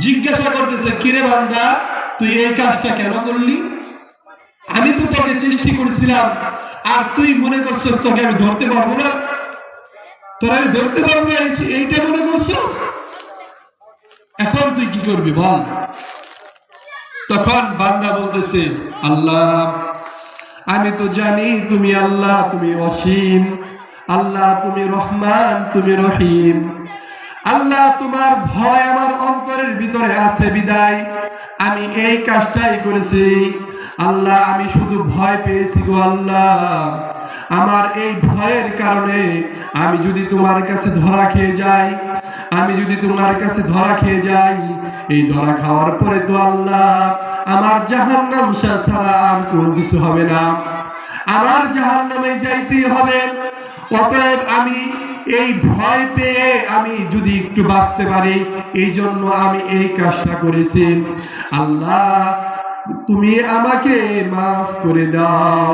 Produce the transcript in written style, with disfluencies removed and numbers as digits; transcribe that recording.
জিজ্ঞাসা করতেছে, কিরে বান্দা, তুই এই কাজটা কেন করলি? আমি তো তোকে চেষ্টা করেছিলাম, আর তুই মনে করছিস তোকে আমি ধরতে পারবো না? তোর আমি ধরতে পারবো না এইটা মনে করছিস? এখন তুই কি করবি বল? তখন বান্দা বলতেছে, আল্লাহ, আমি তো জানি তুমি আল্লাহ, তুমি অসীম, আল্লাহ তুমি রহমান, তুমি রহিম, আল্লাহ তোমার ভয় আমার অন্তরের ভিতরে আছে বিদায় আমি এই কাজটাই করেছি। আল্লাহ আমি শুধু ভয় পেয়েছি গো আল্লাহ, আমার এই ভয়ের কারণে আমি যদি তোমার কাছে ধরা খেয়ে যাই, আমি যদি তোমার কাছে ধরা খেয়ে যাই, এই ধরা খাওয়ার পরে তো আল্লাহ আমার জাহান্নাম ছাড়া আর কোনো কিছু হবে না, আমার জাহান্নামে যাইতেই হবে। অতএব আমি এই ভয় পেয়ে আমি যদি একটু বাঁচতে পারি, এই জন্য আমি এই কাজটা করেছি। আল্লাহ তুমি আমাকে মাফ করে দাও।